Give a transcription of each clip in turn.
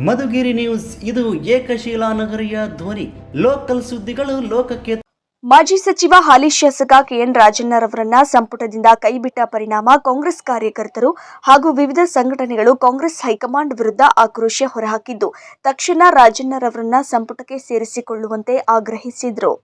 Madhugiri news ಇದು ಏಕಶೀಲಾ ನಗರಿಯ ಧ್ವನಿ. Local ಸುದ್ದಿಗಳು ಲೋಕಕ್ಕೆ. ಮಾಜಿ ಸಚಿವ ಹಾಲಿ ಶಾಸಕ ಕೆಎನ್ ರಾಜಣ್ಣರವರನ್ನ ಸಂಪುಟದಿಂದ ಕೈಬಿಟ್ಟ ಪರಿಣಾಮ ಕಾಂಗ್ರೆಸ್ ಕಾರ್ಯಕರ್ತರು ಹಾಗೂ ವಿವಿಧ ಸಂಘಟನೆಗಳು ಕಾಂಗ್ರೆಸ್ ಹೈಕಮಾಂಡ್ ವಿರುದ್ಧ ಆಕ್ರೋಶ ಹೊರಹಾಕಿದ್ದು, ತಕ್ಷಣ ರಾಜಣ್ಣರವರನ್ನ ಸಂಪುಟಕ್ಕೆ ಸೇರಿಸಿಕೊಳ್ಳುವಂತೆ ಆಗ್ರಹಿಸಿದರು.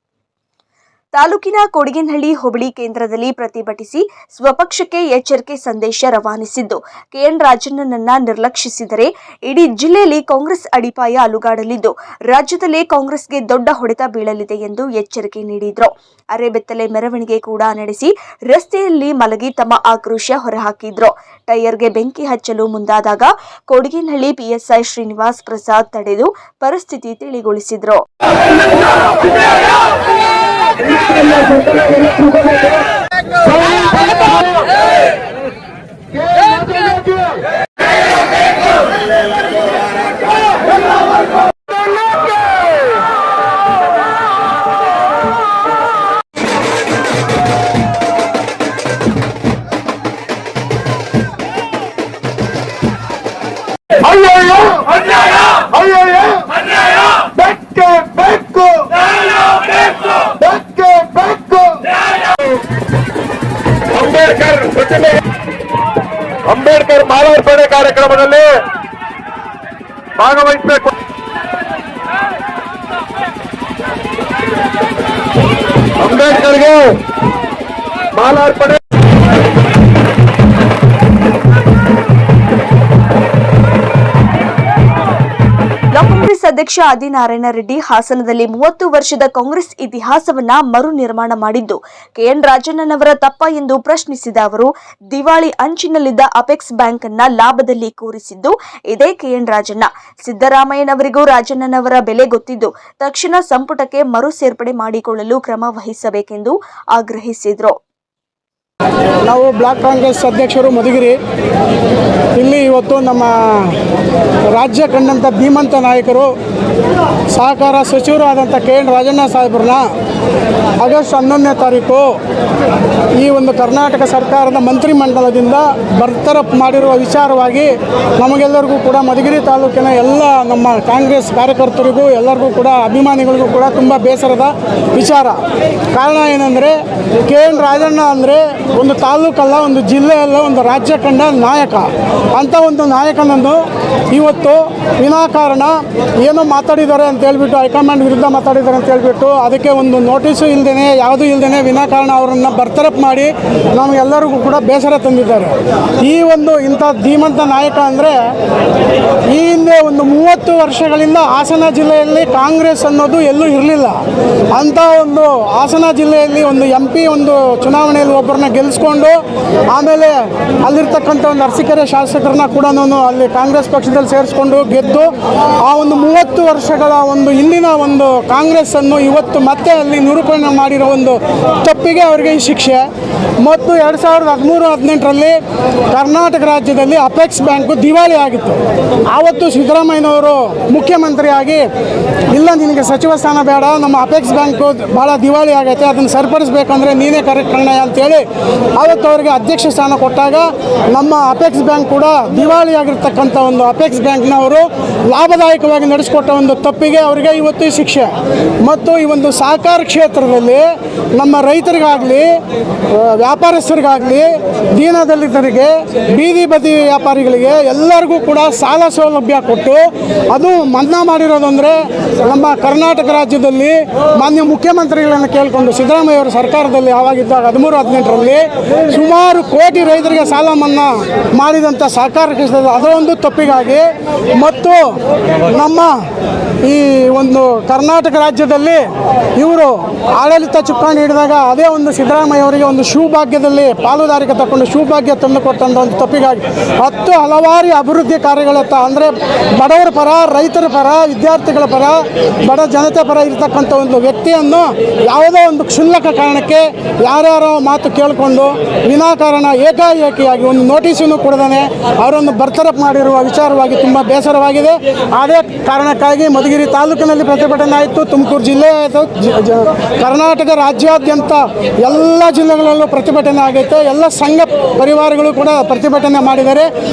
ತಾಲೂಕಿನ ಕೊಡಿಗೇನಹಳ್ಳಿ ಹೋಬಳಿ ಕೇಂದ್ರದಲ್ಲಿ ಪ್ರತಿಭಟಿಸಿ ಸ್ವಪಕ್ಷಕ್ಕೆ ಎಚ್ಚರಿಕೆ ಸಂದೇಶ ರವಾನಿಸಿದ್ದು, ಕೆಎನ್ ರಾಜಣ್ಣನನ್ನ ನಿರ್ಲಕ್ಷಿಸಿದರೆ ಇಡೀ ಜಿಲ್ಲೆಯಲ್ಲಿ ಕಾಂಗ್ರೆಸ್ ಅಡಿಪಾಯ ಅಲುಗಾಡಲಿದ್ದು, ರಾಜ್ಯದಲ್ಲೇ ಕಾಂಗ್ರೆಸ್ಗೆ ದೊಡ್ಡ ಹೊಡೆತ ಬೀಳಲಿದೆ ಎಂದು ಎಚ್ಚರಿಕೆ ನೀಡಿದರು. ಅರೆಬೆತ್ತಲೆ ಮೆರವಣಿಗೆ ಕೂಡ ನಡೆಸಿ ರಸ್ತೆಯಲ್ಲಿ ಮಲಗಿ ತಮ್ಮ ಆಕ್ರೋಶ ಹೊರಹಾಕಿದ್ರು. ಟೈರ್ಗೆ ಬೆಂಕಿ ಹಚ್ಚಲು ಮುಂದಾದಾಗ ಕೊಡಿಗೇನಹಳ್ಳಿ ಪಿಎಸ್ಐ ಶ್ರೀನಿವಾಸ್ ಪ್ರಸಾದ್ ತಡೆದು ಪರಿಸ್ಥಿತಿ ತಿಳಿಗೊಳಿಸಿದ್ರು. ಅಂಬೇಡ್ಕರ್ ಮಾಲಾರ್ಪಣೆ ಕಾರ್ಯಕ್ರಮದಲ್ಲಿ ಭಾಗವಹಿಸಬೇಕು. ಅಂಬೇಡ್ಕರ್ಗೆ ಮಾಲಾರ್ಪಣೆ. ಕಾಂಗ್ರೆಸ್ ಅಧ್ಯಕ್ಷ ಆದಿನಾರಾಯಣ ರೆಡ್ಡಿ ಹಾಸನದಲ್ಲಿ 30 ವರ್ಷದ ಕಾಂಗ್ರೆಸ್ ಇತಿಹಾಸವನ್ನ ಮರು ನಿರ್ಮಾಣ ಮಾಡಿದ್ದು ಕೆಎನ್ ರಾಜಣ್ಣನವರ ತಪ್ಪ ಎಂದು ಪ್ರಶ್ನಿಸಿದ ಅವರು, ದಿವಾಳಿ ಅಂಚಿನಲ್ಲಿದ್ದ ಅಪೆಕ್ಸ್ ಬ್ಯಾಂಕ್ ಅನ್ನ ಲಾಭದಲ್ಲಿ ಕೂರಿಸಿದ್ದು ಇದೇ ಕೆಎನ್ ರಾಜಣ್ಣ. ಸಿದ್ದರಾಮಯ್ಯನವರಿಗೂ ರಾಜಣ್ಣನವರ ಬೆಲೆ ಗೊತ್ತಿದ್ದು ತಕ್ಷಣ ಸಂಪುಟಕ್ಕೆ ಮರು ಸೇರ್ಪಡೆ ಮಾಡಿಕೊಳ್ಳಲು ಕ್ರಮ ವಹಿಸಬೇಕೆಂದು ಆಗ್ರಹಿಸಿದರು. ನಾವು ಬ್ಲಾಕ್ ಕಾಂಗ್ರೆಸ್ ಅಧ್ಯಕ್ಷರು ಮಧುಗಿರಿ. ಇಲ್ಲಿ ಇವತ್ತು ನಮ್ಮ ರಾಜ್ಯ ಕಂಡಂಥ ಧೀಮಂತ ನಾಯಕರು, ಸಹಕಾರ ಸಚಿವರು ಆದಂಥ ಕೆಎನ್ ರಾಜಣ್ಣ ಸಾಹೇಬ್ರನ್ನ ಆಗಸ್ಟ್ 11ನೇ ತಾರೀಕು ಈ ಒಂದು ಕರ್ನಾಟಕ ಸರ್ಕಾರದ ಮಂತ್ರಿಮಂಡಲದಿಂದ ಬರ್ತರಫ್ ಮಾಡಿರುವ ವಿಚಾರವಾಗಿ ನಮಗೆಲ್ಲರಿಗೂ ಕೂಡ ಮಧುಗಿರಿ ತಾಲೂಕಿನ ಎಲ್ಲ ನಮ್ಮ ಕಾಂಗ್ರೆಸ್ ಕಾರ್ಯಕರ್ತರಿಗೂ ಎಲ್ಲರಿಗೂ ಕೂಡ ಅಭಿಮಾನಿಗಳಿಗೂ ಕೂಡ ತುಂಬ ಬೇಸರದ ವಿಚಾರ. ಕಾರಣ ಏನಂದರೆ, ಕೆಎನ್ ರಾಜಣ್ಣ ಅಂದರೆ ಒಂದು ತಾಲೂಕಲ್ಲ, ಒಂದು ಜಿಲ್ಲೆಯಲ್ಲ, ಒಂದು ರಾಜ್ಯ ಕಂಡ ನಾಯಕ. ಅಂಥ ಒಂದು ನಾಯಕನನ್ನು ಇವತ್ತು ವಿನಾಕಾರಣ ಏನೋ ಮಾತಾಡಿದ್ದಾರೆ ಅಂತ ಹೇಳ್ಬಿಟ್ಟು, ಹೈಕಮಾಂಡ್ ವಿರುದ್ಧ ಮಾತಾಡಿದ್ದಾರೆ ಅಂತ ಹೇಳ್ಬಿಟ್ಟು ಅದಕ್ಕೆ ಒಂದು ನೋಟಿಸು ಇಲ್ಲದೇ ಯಾವುದೂ ಇಲ್ಲದೇ ವಿನಾಕಾರಣ ಅವರನ್ನು ಬರ್ತರಫ್ ಮಾಡಿ ನಮಗೆಲ್ಲರಿಗೂ ಕೂಡ ಬೇಸರ ತಂದಿದ್ದಾರೆ. ಈ ಒಂದು ಇಂಥ ಧೀಮಂತ ನಾಯಕ ಅಂದರೆ, ಈ ಹಿಂದೆ ಒಂದು 30 ವರ್ಷಗಳಿಂದ ಹಾಸನ ಜಿಲ್ಲೆಯಲ್ಲಿ ಕಾಂಗ್ರೆಸ್ ಅನ್ನೋದು ಎಲ್ಲೂ ಇರಲಿಲ್ಲ. ಅಂಥ ಒಂದು ಹಾಸನ ಜಿಲ್ಲೆಯಲ್ಲಿ ಒಂದು MP ಒಂದು ಚುನಾವಣೆಯಲ್ಲಿ ಒಬ್ಬರನ್ನ ಗೆಲ್ಲಿಸ್ಕೊಂಡು ಆಮೇಲೆ ಅಲ್ಲಿರ್ತಕ್ಕಂಥ ಒಂದು ಅರಸೀಕೆರೆ ಶಾಸಕರನ್ನ ಕೂಡ ಅಲ್ಲಿ ಕಾಂಗ್ರೆಸ್ ಪಕ್ಷದಲ್ಲಿ ಸೇರಿಸ್ಕೊಂಡು ಗೆದ್ದು ಆ ಒಂದು 30 ವರ್ಷಗಳ ಒಂದು ಹಿಂದಿನ ಒಂದು ಕಾಂಗ್ರೆಸ್ ಅನ್ನು ಇವತ್ತು ಮತ್ತೆ ಅಲ್ಲಿ ನಿರೂಪಣೆ ಮಾಡಿರೋ ಒಂದು ತಪ್ಪಿಗೆ ಅವರಿಗೆ ಈ ಶಿಕ್ಷೆ. ಮತ್ತು 2013-18ರಲ್ಲಿ ಕರ್ನಾಟಕ ರಾಜ್ಯದಲ್ಲಿ ಅಪೆಕ್ಸ್ ಬ್ಯಾಂಕು ದಿವಾಳಿ ಆಗಿತ್ತು. ಆವತ್ತು ಸಿದ್ದರಾಮಯ್ಯನವರು ಮುಖ್ಯಮಂತ್ರಿಯಾಗಿ, ಇಲ್ಲ ನಿನಗೆ ಸಚಿವ ಸ್ಥಾನ ಬೇಡ, ನಮ್ಮ ಅಪೆಕ್ಸ್ ಬ್ಯಾಂಕು ಭಾಳ ದಿವಾಳಿ ಆಗೈತೆ, ಅದನ್ನು ಸರಿಪಡಿಸಬೇಕಂದ್ರೆ ನೀನೇ ಕರೆಕ್ಟ್ ಅಂತೇಳಿ ಆವತ್ತು ಅವರಿಗೆ ಅಧ್ಯಕ್ಷ ಸ್ಥಾನ ಕೊಟ್ಟಾಗ ನಮ್ಮ ಅಪೆಕ್ಸ್ ಬ್ಯಾಂಕ್ ಕೂಡ ದಿವಾಳಿಯಾಗಿರ್ತಕ್ಕಂಥ ಒಂದು ಅಪೆಕ್ಸ್ ಬ್ಯಾಂಕ್ನವರು ಲಾಭದಾಯಕವಾಗಿ ನಡೆಸಿಕೊಟ್ಟ ಒಂದು ತಪ್ಪಿಗೆ ಅವರಿಗೆ ಇವತ್ತು ಈ ಶಿಕ್ಷೆ. ಮತ್ತು ಈ ಒಂದು ಸಹಕಾರ ಕ್ಷೇತ್ರದಲ್ಲಿ ನಮ್ಮ ರೈತರಿಗಾಗಲಿ, ವ್ಯಾಪಾರಸ್ಥರಿಗಾಗಲಿ, ದೀನದಲಿತರಿಗೆ, ಬೀದಿ ಬದಿ ವ್ಯಾಪಾರಿಗಳಿಗೆ ಎಲ್ಲರಿಗೂ ಕೂಡ ಸಾಲ ಸೌಲಭ್ಯ ಕೊಟ್ಟು ಅದು ಮನ್ನಾ ಮಾಡಿರೋದಂದರೆ ನಮ್ಮ ಕರ್ನಾಟಕ ರಾಜ್ಯದಲ್ಲಿ ಮಾನ್ಯ ಮುಖ್ಯಮಂತ್ರಿಗಳನ್ನು ಕೇಳಿಕೊಂಡು ಸಿದ್ದರಾಮಯ್ಯ ಅವರ ಸರ್ಕಾರದಲ್ಲಿ ಆವಾಗಿದ್ದಾಗ 13-18ರಲ್ಲಿ ಸುಮಾರು ಕೋಟಿ ರೈತರಿಗೆ ಸಾಲ ಮನ್ನಾ ಮಾಡಿದಂಥ ಸಹಕಾರ ಕ್ಷೇತ್ರದ ಅದೊಂದು ತಪ್ಪಿಗಾಗಿ ಮತ್ತು ನಮ್ಮ ಈ ಒಂದು ಕರ್ನಾಟಕ ರಾಜ್ಯದಲ್ಲಿ ಇವರು ಆಡಳಿತ ಚುಕ್ಕಾಣಿ ಹಿಡಿದಾಗ ಅದೇ ಒಂದು ಸಿದ್ದರಾಮಯ್ಯ ಅವರಿಗೆ ಒಂದು ಶಿವಭಾಗ್ಯದಲ್ಲಿ ಪಾಲುದಾರಿಕೆ ತಗೊಂಡು ಶಿವಭಾಗ್ಯ ತಂದು ಕೊಟ್ಟಂಥ ಒಂದು ತಪ್ಪಿಗಾಗಿ ಹಲವಾರು ಅಭಿವೃದ್ಧಿ ಕಾರ್ಯಗಳತ್ತ ಅಂದರೆ ಬಡವರ ಪರ, ರೈತರ ಪರ, ವಿದ್ಯಾರ್ಥಿಗಳ ಪರ, ಬಡ ಜನತೆ ಪರ ಇರತಕ್ಕಂಥ ಒಂದು ವ್ಯಕ್ತಿಯನ್ನು ಯಾವುದೋ ಒಂದು ಕ್ಷುಲ್ಲಕ ಕಾರಣಕ್ಕೆ ಯಾರ್ಯಾರೋ ಮಾತು ಕೇಳಿಕೊಂಡು ವಿನಾಕಾರಣ ಏಕಾಏಕಿಯಾಗಿ ಒಂದು ನೋಟಿಸನ್ನು ಕೊಡದೇ ಅವರನ್ನು ಬರ್ತರಫ್ ಮಾಡಿರುವ ವಿಚಾರವಾಗಿ ತುಂಬ ಬೇಸರವಾಗಿದೆ. ಅದೇ ಕಾರಣಕ್ಕಾಗಿ ವಿಶೇಷವಾಗಿ ಮಧುಗಿರಿ ತಾಲೂಕಿನಲ್ಲಿ ಪ್ರತಿಭಟನೆ ಆಯಿತು, ತುಮಕೂರು ಜಿಲ್ಲೆ ಆಯಿತು, ಕರ್ನಾಟಕ ರಾಜ್ಯಾದ್ಯಂತ ಎಲ್ಲ ಜಿಲ್ಲೆಗಳಲ್ಲೂ ಪ್ರತಿಭಟನೆ ಆಗೈತೆ. ಎಲ್ಲ ಸಂಘ ಪರಿವಾರಗಳು ಕೂಡ ಪ್ರತಿಭಟನೆ ಮಾಡಿದ್ದಾರೆ.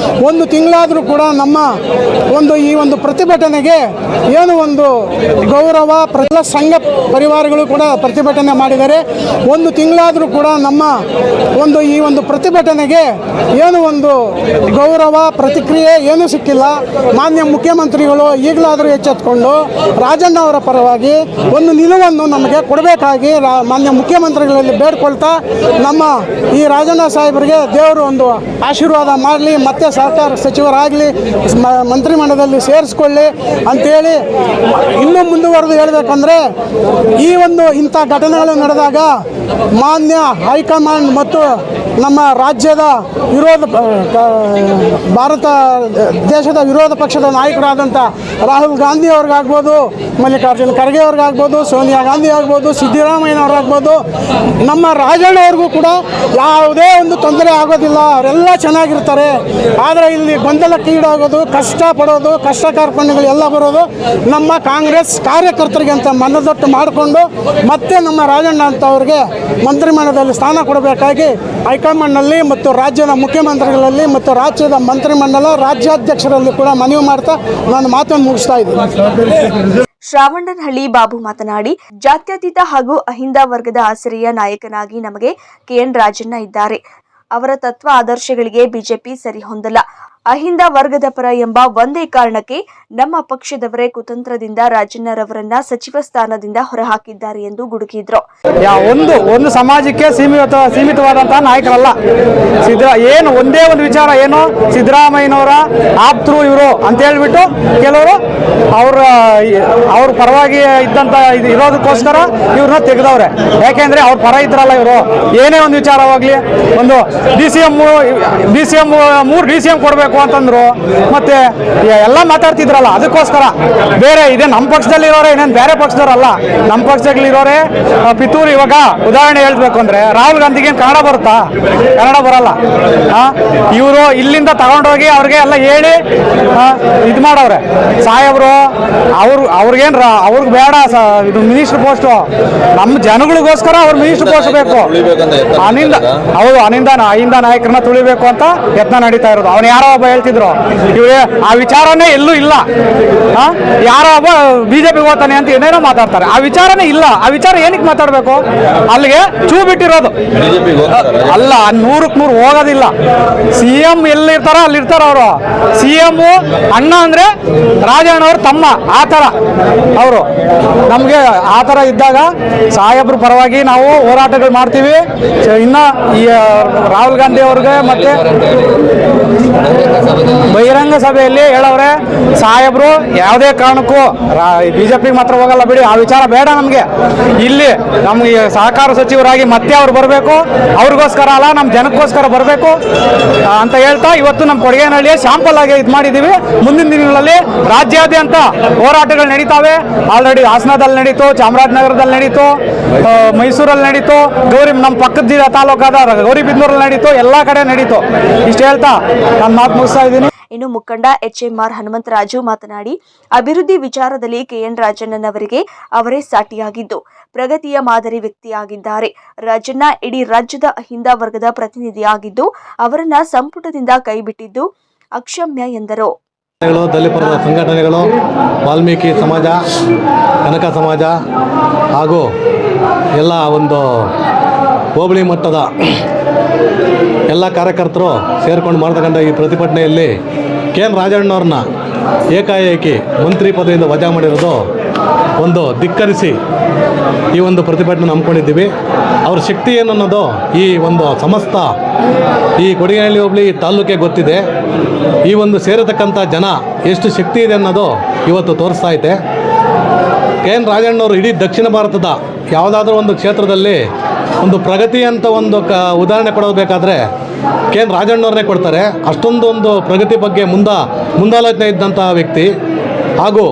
ಒಂದು ತಿಂಗಳಾದರೂ ಕೂಡ ನಮ್ಮ ಈ ಒಂದು ಪ್ರತಿಭಟನೆಗೆ ಏನು ಒಂದು ಗೌರವ, ಎಲ್ಲ ಸಂಘ ಪರಿವಾರಗಳು ಕೂಡ ಪ್ರತಿಭಟನೆ ಮಾಡಿದ್ದಾರೆ. ಒಂದು ತಿಂಗಳಾದರೂ ಕೂಡ ನಮ್ಮ ಈ ಒಂದು ಪ್ರತಿಭಟನೆಗೆ ಏನು ಒಂದು ಗೌರವ, ಪ್ರತಿಕ್ರಿಯೆ ಏನೂ ಸಿಕ್ಕಿಲ್ಲ. ಮಾನ್ಯ ಮುಖ್ಯಮಂತ್ರಿಗಳು ಈಗಲಾದರೂ ಎಚ್ಚೆತ್ತುಕೊಂಡು ರಾಜಣ್ಣ ಅವರ ಪರವಾಗಿ ಒಂದು ನಿಲುವನ್ನು ನಮಗೆ ಕೊಡಬೇಕಾಗಿ ಮಾನ್ಯ ಮುಖ್ಯಮಂತ್ರಿಗಳಲ್ಲಿ ಬೇಡ್ಕೊಳ್ತಾ, ನಮ್ಮ ಈ ರಾಜಣ್ಣ ಸಾಹೇಬರಿಗೆ ದೇವರು ಒಂದು ಆಶೀರ್ವಾದ ಮಾಡಲಿ, ಮತ್ತೆ ಸಹಕಾರ ಸಚಿವರಾಗಲಿ, ಮಂತ್ರಿಮಂಡಲದಲ್ಲಿ ಸೇರಿಸ್ಕೊಳ್ಳಿ ಅಂಥೇಳಿ ಇನ್ನೂ ಮುಂದುವರೆದು ಹೇಳಬೇಕಂದ್ರೆ, ಈ ಒಂದು ಇಂಥ ಘಟನೆಗಳು ನಡೆದಾಗ ಮಾನ್ಯ ಹೈಕಮಾಂಡ್ ಮತ್ತು ನಮ್ಮ ರಾಜ್ಯದ ಭಾರತ ದೇಶದ ವಿರೋಧ ಪಕ್ಷದ ನಾಯಕರಾದಂಥ ರಾಹುಲ್ ಗಾಂಧಿ ಅವ್ರಿಗಾಗ್ಬೋದು, ಮಲ್ಲಿಕಾರ್ಜುನ ಖರ್ಗೆ ಅವ್ರಿಗಾಗ್ಬೋದು, ಸೋನಿಯಾ ಗಾಂಧಿ ಆಗ್ಬೋದು, ಸಿದ್ದರಾಮಯ್ಯನವ್ರಾಗ್ಬೋದು, ನಮ್ಮ ರಾಜಣ್ಣ ಅವ್ರಿಗೂ ಕೂಡ ಯಾವುದೇ ಒಂದು ತೊಂದರೆ ಆಗೋದಿಲ್ಲ. ಅವರೆಲ್ಲ ಚೆನ್ನಾಗಿರ್ತಾರೆ. ಆದರೆ ಇಲ್ಲಿ ಗೊಂದಲಕ್ಕೆ ಈಡಾಗೋದು, ಕಷ್ಟಪಡೋದು, ಕಷ್ಟ ಕಾರ್ಪಣ್ಯಗಳು ಎಲ್ಲ ಬರೋದು ನಮ್ಮ ಕಾಂಗ್ರೆಸ್ ಕಾರ್ಯಕರ್ತರಿಗೆ ಅಂತ ಮನದಟ್ಟು ಮಾಡಿಕೊಂಡು ಮತ್ತೆ ನಮ್ಮ ರಾಜಣ್ಣ ಅಂತ ಅವ್ರಿಗೆ ಮಂತ್ರಿಮಂಡಲದಲ್ಲಿ ಸ್ಥಾನ ಕೊಡಬೇಕಾಗಿ ಹೈಕಮಾಂಡ್ನಲ್ಲಿ ಮತ್ತು ರಾಜ್ಯದ ಮುಖ್ಯಮಂತ್ರಿಗಳಲ್ಲಿ ಮತ್ತು ರಾಜ್ಯದ ಮಂತ್ರಿಮಂಡಲ ರಾಜ್ಯಾಧ್ಯಕ್ಷರಲ್ಲಿ ಕೂಡ ಮನವಿ ಮಾಡ್ತಾ ನಾನು ಮಾತನ್ನು ಮುಗಿಸ್ತಾ ಇದ್ದೀನಿ. ಶ್ರಾವಣನಹಳ್ಳಿ ಬಾಬು ಮಾತನಾಡಿ, ಜಾತ್ಯತೀತ ಹಾಗೂ ಅಹಿಂದ ವರ್ಗದ ಆಸರೆಯ ನಾಯಕನಾಗಿ ನಮಗೆ ಕೆಎನ್ ರಾಜಣ್ಣ ಇದ್ದಾರೆ. ಅವರ ತತ್ವ ಆದರ್ಶಗಳಿಗೆ ಬಿಜೆಪಿ ಸರಿ ಹೊಂದಲ್ಲ. ಅಹಿಂದ ವರ್ಗದ ಪರ ಎಂಬ ಒಂದೇ ಕಾರಣಕ್ಕೆ ನಮ್ಮ ಪಕ್ಷದವರೇ ಕುತಂತ್ರದಿಂದ ರಾಜಣ್ಣರವರನ್ನ ಸಚಿವ ಸ್ಥಾನದಿಂದ ಹೊರಹಾಕಿದ್ದಾರೆ ಎಂದು ಗುಡುಗಿದ್ರು. ಒಂದು ಸಮಾಜಕ್ಕೆ ಸೀಮಿತವಾದಂತಹ ನಾಯಕರಲ್ಲ. ಏನು ಒಂದೇ ಒಂದು ವಿಚಾರ, ಏನು ಸಿದ್ದರಾಮಯ್ಯನವರ ಆಪ್ತರು ಇವರು ಅಂತ ಹೇಳ್ಬಿಟ್ಟು ಕೆಲವರು ಅವ್ರ ಪರವಾಗಿ ಇದ್ದಂತ ಇರೋದಕ್ಕೋಸ್ಕರ ಇವ್ರನ್ನ ತೆಗೆದವ್ರೆ. ಯಾಕೆಂದ್ರೆ ಅವ್ರ ಪರ ಇದ್ರಲ್ಲ ಇವರು. ಏನೇ ಒಂದು ವಿಚಾರವಾಗ್ಲಿ, ಒಂದು DCM 3 DCM ಕೊಡಬೇಕು ಅಂತಂದ್ರು, ಮತ್ತೆ ಎಲ್ಲ ಮಾತಾಡ್ತಿದ್ರಲ್ಲ. ಅದಕ್ಕೋಸ್ಕರ ಬೇರೆ ಇದೆ ನಮ್ಮ ಪಕ್ಷದಲ್ಲಿ ಇರೋರೆ, ಇನ್ನೇನು ಬೇರೆ ಪಕ್ಷದವರಲ್ಲ. ನಮ್ಮ ಪಕ್ಷದಲ್ಲಿ ಇರೋರೆ ಪಿತೂರು. ಇವಾಗ ಉದಾಹರಣೆ ಹೇಳ್ಬೇಕು ಅಂದ್ರೆ, ರಾಹುಲ್ ಗಾಂಧಿಗೆ ಕನ್ನಡ ಬರುತ್ತಾ? ಕನ್ನಡ ಬರಲ್ಲ. ಇವರು ಇಲ್ಲಿಂದ ತಗೊಂಡೋಗಿ ಅವ್ರಿಗೆ ಎಲ್ಲ ಹೇಳಿ ಇದು ಮಾಡವ್ರೆ ಸಾಹೇಬ್ರು. ಅವ್ರಿಗೆ ಬೇಡ ಇದು ಮಿನಿಸ್ಟರ್ ಪೋಸ್ಟು. ನಮ್ಮ ಜನಗಳಿಗೋಸ್ಕರ ಅವ್ರು ಮಿನಿಸ್ಟರ್ ಪೋಸ್ಟ್ ಬೇಕು. ಅಹಿಂದ ನಾಯಕರನ್ನ ತುಳಿಬೇಕು ಅಂತ ಯತ್ನ ನಡೀತಾ ಇರೋದು. ಅವನು ಯಾರೋ ಒಬ್ಬ ಹೇಳ್ತಿದ್ರು, ಇವ್ರೆ ಆ ವಿಚಾರನೇ ಎಲ್ಲೂ ಇಲ್ಲ. ಯಾರೋ ಒಬ್ಬ ಬಿಜೆಪಿ ಹೋಗ್ತಾನೆ ಅಂತ ಏನೇನೋ ಮಾತಾಡ್ತಾರೆ. ಆ ವಿಚಾರನೇ ಇಲ್ಲ. ಆ ವಿಚಾರ ಏನಕ್ಕೆ ಮಾತಾಡ್ಬೇಕು? ಅಲ್ಲಿಗೆ ಚೂ ಬಿಟ್ಟಿರೋದು ಅಲ್ಲ. 100ಕ್ಕೆ 100 ಹೋಗೋದಿಲ್ಲ. CM ಎಲ್ಲಿರ್ತಾರೋ ಅಲ್ಲಿರ್ತಾರ ಅವರು. CM ಅಣ್ಣ ಅಂದ್ರೆ ರಾಜಣ್ಣ ಅವ್ರ ತಮ್ಮ, ಆ ಥರ ಅವರು. ನಮಗೆ ಆ ಥರ ಇದ್ದಾಗ ಸಾಹೇಬ್ರ ಪರವಾಗಿ ನಾವು ಹೋರಾಟಗಳು ಮಾಡ್ತೀವಿ. ಇನ್ನು ಈ ರಾಹುಲ್ ಗಾಂಧಿ ಅವ್ರಿಗೆ ಮತ್ತೆ ಬಹಿರಂಗ ಸಭೆಯಲ್ಲಿ ಹೇಳವ್ರೆ, ಸಾಹೇಬ್ರು ಯಾವುದೇ ಕಾರಣಕ್ಕೂ ಬಿಜೆಪಿಗೆ ಮಾತ್ರ ಹೋಗಲ್ಲ ಬಿಡಿ, ಆ ವಿಚಾರ ಬೇಡ ನಮಗೆ. ಇಲ್ಲಿ ನಮ್ಗೆ ಸಹಕಾರ ಸಚಿವರಾಗಿ ಮತ್ತೆ ಅವ್ರು ಬರಬೇಕು. ಅವ್ರಿಗೋಸ್ಕರ ಅಲ್ಲ, ನಮ್ಮ ಜನಕ್ಕೋಸ್ಕರ ಬರಬೇಕು ಅಂತ ಹೇಳ್ತಾ ಇವತ್ತು ನಮ್ಮ ಕೊಡಗೇನಹಳ್ಳಿಯ ಶಾಂಪಲ್ ಆಗಿ ಇದು ಮಾಡಿದ್ದೀವಿ. ಮುಂದಿನ ದಿನಗಳಲ್ಲಿ ರಾಜ್ಯಾದ್ಯಂತ ಹೋರಾಟಗಳು ನಡೀತಾವೆ. ಆಲ್ರೆಡಿ ಹಾಸನದಲ್ಲಿ ನಡೀತು, ಚಾಮರಾಜನಗರದಲ್ಲಿ ನಡೀತು, ಮೈಸೂರಲ್ಲಿ ನಡೀತು, ನಮ್ಮ ಪಕ್ಕದ ತಾಲೂಕಾದ ಗೌರಿಬಿದನೂರಲ್ಲಿ ನಡೀತು, ಎಲ್ಲ ಕಡೆ ನಡೀತು. ಇಷ್ಟು ಹೇಳ್ತಾ ನಾನು ಮಾತು ಮುಗಿಸ್ತಾ ಇದ್ದೀನಿ. ಇನ್ನು ಮುಖಂಡ HMR ಹನುಮಂತರಾಜು ಮಾತನಾಡಿ, ಅಭಿವೃದ್ಧಿ ವಿಚಾರದಲ್ಲಿ ಕೆಎನ್ ರಾಜಣ್ಣನವರಿಗೆ ಅವರೇ ಸಾಟಿಯಾಗಿದ್ದು ಪ್ರಗತಿಯ ಮಾದರಿ ವ್ಯಕ್ತಿಯಾಗಿದ್ದಾರೆ. ರಾಜಣ್ಣ ಇಡೀ ರಾಜ್ಯದ ಅಹಿಂದ ವರ್ಗದ ಪ್ರತಿನಿಧಿಯಾಗಿದ್ದು ಅವರನ್ನ ಸಂಪುಟದಿಂದ ಕೈಬಿಟ್ಟಿದ್ದು ಅಕ್ಷಮ್ಯ ಎಂದರು. ದಲಿತರ ಸಂಘಟನೆಗಳು, ವಾಲ್ಮೀಕಿ ಸಮಾಜ, ಕನಕ ಸಮಾಜ ಹಾಗೂ ಎಲ್ಲ ಒಂದು ಹೋಬಳಿ ಮಟ್ಟದ ಎಲ್ಲ ಕಾರ್ಯಕರ್ತರು ಸೇರಿಕೊಂಡು ಮಾಡ್ತಕ್ಕಂಥ ಈ ಪ್ರತಿಭಟನೆಯಲ್ಲಿ ಕೆಎನ್ ರಾಜಣ್ಣವ್ರನ್ನ ಏಕಾಏಕಿ ಮಂತ್ರಿ ಪದವಿಯಿಂದ ವಜಾ ಮಾಡಿರೋದು ಒಂದು ಧಿಕ್ಕರಿಸಿ ಈ ಒಂದು ಪ್ರತಿಭಟನೆ ಹಮ್ಮಿಕೊಂಡಿದ್ದೀವಿ. ಅವ್ರ ಶಕ್ತಿ ಏನನ್ನೋದು ಈ ಒಂದು ಸಮಸ್ತ ಈ ಕೊಡಗೇನಹಳ್ಳಿ ಹೋಬಳಿ ತಾಲೂಕಿಗೆ ಗೊತ್ತಿದೆ. ಈ ಒಂದು ಸೇರತಕ್ಕಂಥ ಜನ ಎಷ್ಟು ಶಕ್ತಿ ಇದೆ ಅನ್ನೋದು ಇವತ್ತು ತೋರಿಸ್ತಾ ಐತೆ. ಕೆಎನ್ ರಾಜಣ್ಣವರು ಇಡೀ ದಕ್ಷಿಣ ಭಾರತದ ಯಾವುದಾದ್ರೂ ಒಂದು ಕ್ಷೇತ್ರದಲ್ಲಿ ಒಂದು ಪ್ರಗತಿ ಅಂತ ಒಂದು ಉದಾಹರಣೆ ಕೊಡಬೇಕಾದ್ರೆ ಕೆಎನ್ ರಾಜಣ್ಣವ್ರನ್ನೇ ಕೊಡ್ತಾರೆ. ಅಷ್ಟೊಂದು ಪ್ರಗತಿ ಬಗ್ಗೆ ಮುಂದಾಲೋಚನೆ ಇದ್ದಂಥ ವ್ಯಕ್ತಿ. ಹಾಗೂ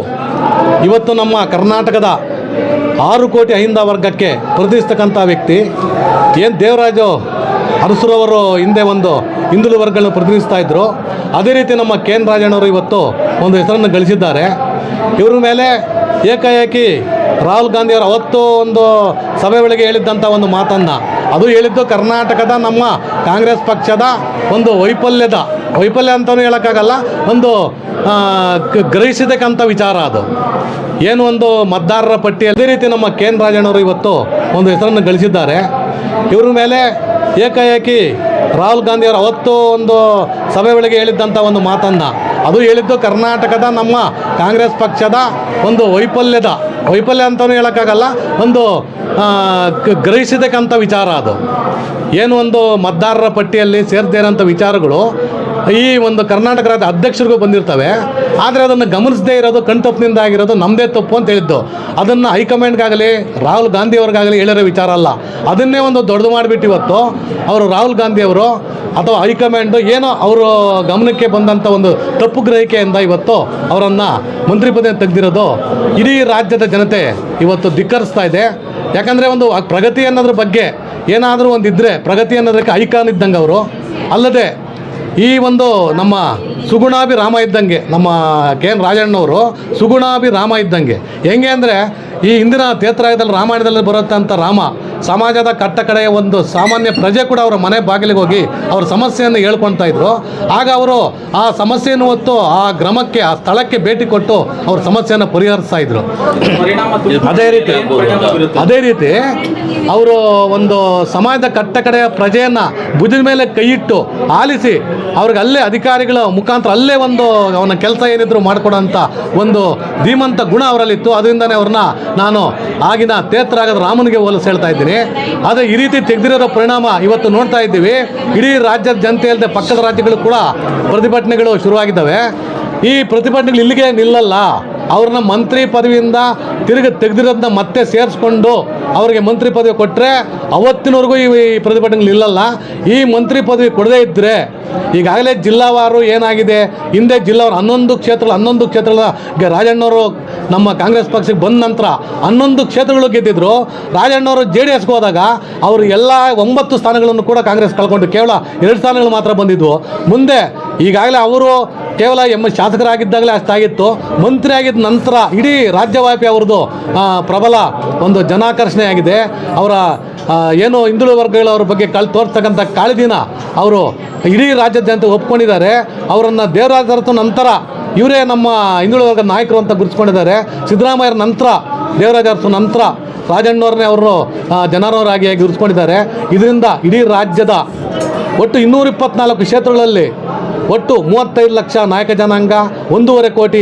ಇವತ್ತು ನಮ್ಮ ಕರ್ನಾಟಕದ 6 ಕೋಟಿ ಅಹಿಂದ ವರ್ಗಕ್ಕೆ ಪ್ರತಿನಿಧಿಸ್ತಕ್ಕಂಥ ವ್ಯಕ್ತಿ. ಏನು ದೇವರಾಜು ಅರಸುರವರು ಹಿಂದೆ ಒಂದು ಹಿಂದುಳಿದ ವರ್ಗಗಳನ್ನ ಪ್ರತಿನಿಧಿಸ್ತಾ ಇದ್ದರು, ಅದೇ ರೀತಿ ನಮ್ಮ ಕೆಎನ್ ರಾಜಣ್ಣವರು ಇವತ್ತು ಒಂದು ಹೆಸರನ್ನು ಗಳಿಸಿದ್ದಾರೆ. ಇವ್ರ ಮೇಲೆ ಏಕಾಏಕಿ ರಾಹುಲ್ ಗಾಂಧಿಯವರು ಅವತ್ತು ಒಂದು ಸಭೆ ಒಳಗೆ ಹೇಳಿದ್ದಂಥ ಒಂದು ಮಾತನ್ನು, ಅದು ಹೇಳಿದ್ದು ಕರ್ನಾಟಕದ ನಮ್ಮ ಕಾಂಗ್ರೆಸ್ ಪಕ್ಷದ ಒಂದು ವೈಫಲ್ಯ ಅಂತಲೂ ಹೇಳೋಕ್ಕಾಗಲ್ಲ, ಒಂದು ಗ್ರಹಿಸಿದಕ್ಕಂಥ ವಿಚಾರ. ಅದು ಏನು ಒಂದು ಮತದಾರರ ಪಟ್ಟಿಯಲ್ಲಿ ಅದೇ ರೀತಿ ನಮ್ಮ ಕೆ ಎನ್ ರಾಜಣ್ಣವರು ಇವತ್ತು ಒಂದು ಹೆಸರನ್ನು ಗಳಿಸಿದ್ದಾರೆ. ಇವ್ರ ಮೇಲೆ ಏಕಾಏಕಿ ರಾಹುಲ್ ಗಾಂಧಿಯವರು ಅವತ್ತು ಒಂದು ಸಭೆ ಒಳಗೆ ಹೇಳಿದ್ದಂಥ ಒಂದು ಮಾತನ್ನು, ಅದು ಹೇಳಿದ್ದು ಕರ್ನಾಟಕದ ನಮ್ಮ ಕಾಂಗ್ರೆಸ್ ಪಕ್ಷದ ಒಂದು ವೈಫಲ್ಯ ಅಂತಲೂ ಹೇಳೋಕ್ಕಾಗಲ್ಲ, ಒಂದು ಗ್ರಹಿಸಿದಕ್ಕಂಥ ವಿಚಾರ. ಅದು ಏನು ಒಂದು ಮತದಾರರ ಪಟ್ಟಿಯಲ್ಲಿ ಸೇರದೇ ಇರೋಂಥ ವಿಚಾರಗಳು ಈ ಒಂದು ಕರ್ನಾಟಕ ರಾಜ್ಯ ಅಧ್ಯಕ್ಷರಿಗೂ ಬಂದಿರ್ತವೆ. ಆದರೆ ಅದನ್ನು ಗಮನಿಸದೇ ಇರೋದು ಕಣ್ತಪ್ಪಿನಿಂದ ಆಗಿರೋದು ನಮ್ಮದೇ ತಪ್ಪು ಅಂತ ಹೇಳಿದ್ದು. ಅದನ್ನು ಹೈಕಮಾಂಡ್ಗಾಗಲಿ ರಾಹುಲ್ ಗಾಂಧಿಯವ್ರಿಗಾಗಲಿ ಹೇಳಿರೋ ವಿಚಾರ ಅಲ್ಲ. ಅದನ್ನೇ ಒಂದು ದೊಡ್ಡದು ಮಾಡಿಬಿಟ್ಟು ಇವತ್ತು ಅವರು ರಾಹುಲ್ ಗಾಂಧಿಯವರು ಅಥವಾ ಹೈಕಮಾಂಡು ಏನೋ ಅವರು ಗಮನಕ್ಕೆ ಬಂದಂಥ ಒಂದು ತಪ್ಪು ಗ್ರಹಿಕೆಯಿಂದ ಇವತ್ತು ಅವರನ್ನು ಮಂತ್ರಿ ಪದ ತೆಗೆದಿರೋದು ಇಡೀ ರಾಜ್ಯದ ಜನತೆ ಇವತ್ತು ಧಿಕ್ಕರಿಸ್ತಾ ಇದೆ. ಯಾಕಂದರೆ ಒಂದು ಪ್ರಗತಿ ಅನ್ನೋದ್ರ ಬಗ್ಗೆ ಏನಾದರೂ ಒಂದಿದ್ದರೆ ಪ್ರಗತಿ ಅನ್ನೋದಕ್ಕೆ ಐಕಾನ್ ಇದ್ದಂಗೆ ಅವರು. ಅಲ್ಲದೆ ಈ ಒಂದು ನಮ್ಮ ಸುಗುಣಾಭಿ ರಾಮ ಇದ್ದಂಗೆ, ನಮ್ಮ ಕೆ ಎನ್ ರಾಜಣ್ಣವರು ಸುಗುಣಾಭಿ ರಾಮ ಇದ್ದಂಗೆ. ಹೆಂಗೆ ಅಂದರೆ ಈ ಹಿಂದಿನ ತೇತ್ರಾಯದಲ್ಲಿ ರಾಮಾಯಣದಲ್ಲಿ ಬರುತ್ತಂಥ ರಾಮ ಸಮಾಜದ ಕಟ್ಟ ಕಡೆಯ ಒಂದು ಸಾಮಾನ್ಯ ಪ್ರಜೆ ಕೂಡ ಅವರ ಮನೆ ಬಾಗಿಲಿಗೆ ಹೋಗಿ ಅವ್ರ ಸಮಸ್ಯೆಯನ್ನು ಹೇಳ್ಕೊಳ್ತಾ ಇದ್ರು. ಆಗ ಅವರು ಆ ಸಮಸ್ಯೆಯನ್ನು ಹೊತ್ತು ಆ ಗ್ರಾಮಕ್ಕೆ ಆ ಸ್ಥಳಕ್ಕೆ ಭೇಟಿ ಕೊಟ್ಟು ಅವ್ರ ಸಮಸ್ಯೆಯನ್ನು ಪರಿಹರಿಸ್ತಾ ಇದ್ರು. ಅದೇ ರೀತಿ ಅವರು ಒಂದು ಸಮಾಜದ ಕಟ್ಟ ಕಡೆಯ ಪ್ರಜೆಯನ್ನು ಭುಜದ ಮೇಲೆ ಕೈ ಇಟ್ಟು ಆಲಿಸಿ ಅವ್ರಿಗೆ ಅಲ್ಲೇ ಅಧಿಕಾರಿಗಳ ಮುಖಾಂತರ ಅಲ್ಲೇ ಒಂದು ಅವನ ಕೆಲಸ ಏನಿದ್ರು ಮಾಡಿಕೊಡೋಂಥ ಒಂದು ಧೀಮಂತ ಗುಣ ಅವರಲ್ಲಿತ್ತು. ಅದರಿಂದನೇ ಅವ್ರನ್ನ ನಾನು ಆಗಿನ ತೇತ್ರಾಗದ ರಾಮನಿಗೆ ಹೋಲಿಸಿ ಹೇಳ್ತಾ ಇದ್ದೀನಿ. ಆದರೆ ಈ ರೀತಿ ತೆಗೆದಿರೋದ ಪರಿಣಾಮ ಇವತ್ತು ನೋಡ್ತಾ ಇದ್ದೀವಿ. ಇಡೀ ರಾಜ್ಯದ ಜನತೆ ಅಲ್ಲದೆ ಪಕ್ಕದ ರಾಜ್ಯಗಳು ಕೂಡ ಪ್ರತಿಭಟನೆಗಳು ಶುರುವಾಗಿದ್ದಾವೆ. ಈ ಪ್ರತಿಭಟನೆಗಳು ಇಲ್ಲಿಗೆ ನಿಲ್ಲಲ್ಲ. ಅವ್ರನ್ನ ಮಂತ್ರಿ ಪದವಿಯಿಂದ ತೆಗೆದಿರೋದನ್ನ ಮತ್ತೆ ಸೇರಿಸ್ಕೊಂಡು ಅವರಿಗೆ ಮಂತ್ರಿ ಪದವಿ ಕೊಟ್ಟರೆ ಅವತ್ತಿನವರೆಗೂ ಈ ಪ್ರತಿಭಟನೆಗಳು ನಿಲ್ಲಲ್ಲ. ಈ ಮಂತ್ರಿ ಪದವಿ ಕೊಡದೇ ಇದ್ದರೆ ಈಗಾಗಲೇ ಜಿಲ್ಲಾವಾರು ಏನಾಗಿದೆ, ಹಿಂದೆ ಜಿಲ್ಲಾವಾರು 11 ಕ್ಷೇತ್ರಗಳ ರಾಜಣ್ಣವರು ನಮ್ಮ ಕಾಂಗ್ರೆಸ್ ಪಕ್ಷಕ್ಕೆ ಬಂದ ನಂತರ 11 ಕ್ಷೇತ್ರಗಳು ಗೆದ್ದಿದ್ರು. ರಾಜಣ್ಣವರು JDSಗೆ ಹೋದಾಗ ಅವರು ಎಲ್ಲ 9 ಸ್ಥಾನಗಳನ್ನು ಕೂಡ ಕಾಂಗ್ರೆಸ್ ಕಳ್ಕೊಂಡು ಕೇವಲ 2 ಸ್ಥಾನಗಳು ಮಾತ್ರ ಬಂದಿದ್ವು. ಮುಂದೆ ಈಗಾಗಲೇ ಅವರು ಕೇವಲ ಶಾಸಕರಾಗಿದ್ದಾಗಲೇ ಅಷ್ಟಾಗಿತ್ತು. ಮಂತ್ರಿ ಆಗಿದ್ದ ನಂತರ ಇಡೀ ರಾಜ್ಯವ್ಯಾಪಿ ಅವ್ರದ್ದು ಪ್ರಬಲ ಒಂದು ಜನಾಕರ್ಷಣೆ ಆಗಿದೆ. ಅವರ ಏನು ಹಿಂದುಳಿದ ವರ್ಗಗಳವ್ರ ಬಗ್ಗೆ ತೋರಿಸ್ತಕ್ಕಂಥ ಕಾಳಜಿನ ಅವರು ಇಡೀ ರಾಜ್ಯದ ಜನತೆ ಒಪ್ಕೊಂಡಿದ್ದಾರೆ. ಅವರನ್ನು ದೇವರಾಜ ನಂತರ ಇವರೇ ನಮ್ಮ ಹಿಂದುಳಿದ ವರ್ಗದ ನಾಯಕರು ಅಂತ ಗುರುತಿಸ್ಕೊಂಡಿದ್ದಾರೆ. ಸಿದ್ದರಾಮಯ್ಯರ ನಂತರ ದೇವರಾಜ ಅರಸು ನಂತರ ರಾಜಣ್ಣವ್ರನ್ನೇ ಅವರು ಜನರವರಾಗಿ ಗುರುತಿಸ್ಕೊಂಡಿದ್ದಾರೆ. ಇದರಿಂದ ಇಡೀ ರಾಜ್ಯದ ಒಟ್ಟು 224 ಕ್ಷೇತ್ರಗಳಲ್ಲಿ ಒಟ್ಟು 35 ಲಕ್ಷ ನಾಯಕ ಜನಾಂಗ, 1.5 ಕೋಟಿ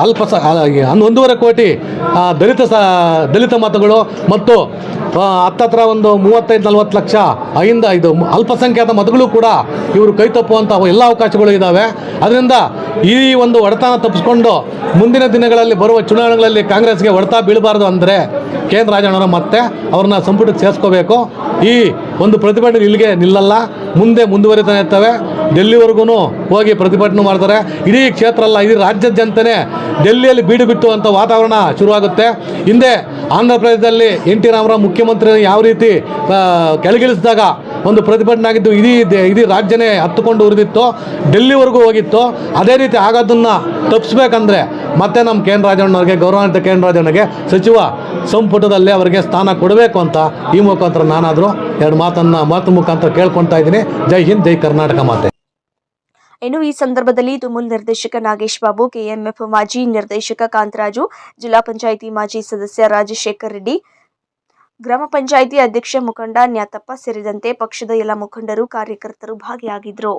1.5 ಕೋಟಿ ದಲಿತ ಮತಗಳು ಮತ್ತು ಹತ್ತತ್ರ ಒಂದು 35-40 ಲಕ್ಷ ಇದು ಅಲ್ಪಸಂಖ್ಯಾತ ಮತಗಳು ಕೂಡ ಇವರು ಕೈ ತಪ್ಪುವಂಥ ಎಲ್ಲ ಅವಕಾಶಗಳು ಇದ್ದಾವೆ. ಅದರಿಂದ ಈ ಒಂದು ಹೊಡೆತನ ತಪ್ಪಿಸ್ಕೊಂಡು ಮುಂದಿನ ದಿನಗಳಲ್ಲಿ ಬರುವ ಚುನಾವಣೆಗಳಲ್ಲಿ ಕಾಂಗ್ರೆಸ್ಗೆ ಹೊಡೆತ ಬೀಳಬಾರ್ದು ಅಂದರೆ ಕೆ ಎನ್ ರಾಜಣ್ಣವರು ಮತ್ತೆ ಅವ್ರನ್ನ ಸಂಪುಟಕ್ಕೆ ಸೇರಿಸ್ಕೋಬೇಕು. ಈ ಒಂದು ಪ್ರತಿಭಟನೆ ಇಲ್ಲಿಗೆ ನಿಲ್ಲಲ್ಲ, ಮುಂದೆ ಮುಂದುವರಿತಾನೆ ಇರ್ತವೆ. ಡೆಲ್ಲಿವರೆಗೂ ಹೋಗಿ ಪ್ರತಿಭಟನೆ ಮಾಡ್ತಾರೆ. ಇಡೀ ಕ್ಷೇತ್ರ ಅಲ್ಲ, ಇಡೀ ರಾಜ್ಯದ ಜನತೆನೇ ಡೆಲ್ಲಿಯಲ್ಲಿ ಬೀಡು ಬಿಟ್ಟು ಅಂತ ವಾತಾವರಣ ಶುರುವಾಗುತ್ತೆ. ಹಿಂದೆ ಆಂಧ್ರ ಪ್ರದೇಶದಲ್ಲಿ NT ರಾಮರಾವ್ ಮುಖ್ಯಮಂತ್ರಿ ಯಾವ ರೀತಿ ಕೆಳಗಿಳಿಸಿದಾಗ ಒಂದು ಪ್ರತಿಭಟನೆ ಆಗಿದ್ದು ಇಡೀ ರಾಜ್ಯನೇ ಹತ್ತುಕೊಂಡು ಉರಿದಿತ್ತು, ಡೆಲ್ಲಿವರೆಗೂ ಹೋಗಿತ್ತು. ಅದೇ ರೀತಿ ಆಗೋದನ್ನು ತಪ್ಪಿಸ್ಬೇಕಂದ್ರೆ ಮತ್ತೆ ನಮ್ಮ ಕೆ ಎನ್ ರಾಜಣ್ಣವ್ರಿಗೆ, ಗೌರವಾನ್ವಿತ ಕೆ ಎನ್ ರಾಜಣ್ಣಗೆ ಸಚಿವ ಸಂಪುಟದಲ್ಲಿ ಅವರಿಗೆ ಸ್ಥಾನ ಕೊಡಬೇಕು ಅಂತ ಈ ಮುಖಾಂತರ ನಾನಾದರೂ 2 ಮಾತು ಮುಖಾಂತರ ಕೇಳ್ಕೊಳ್ತಾ ಇದ್ದೀನಿ. ಜೈ ಹಿಂದ್, ಜೈ ಕರ್ನಾಟಕ ಮಾತೆ. ಇನ್ನು ಈ ಸಂದರ್ಭದಲ್ಲಿ ತುಮುಲ್ ನಿರ್ದೇಶಕ ನಾಗೇಶ್ ಬಾಬು, KMF ಮಾಜಿ ನಿರ್ದೇಶಕ ಕಾಂತರಾಜು, ಜಿಲ್ಲಾ ಪಂಚಾಯಿತಿ ಮಾಜಿ ಸದಸ್ಯ ರಾಜಶೇಖರ್ ರೆಡ್ಡಿ, ಗ್ರಾಮ ಪಂಚಾಯಿತಿ ಅಧ್ಯಕ್ಷ ಮುಖಂಡ ನ್ಯಾತಪ್ಪ ಸೇರಿದಂತೆ ಪಕ್ಷದ ಎಲ್ಲ ಮುಖಂಡರು, ಕಾರ್ಯಕರ್ತರು ಭಾಗಿಯಾಗಿದ್ದರು.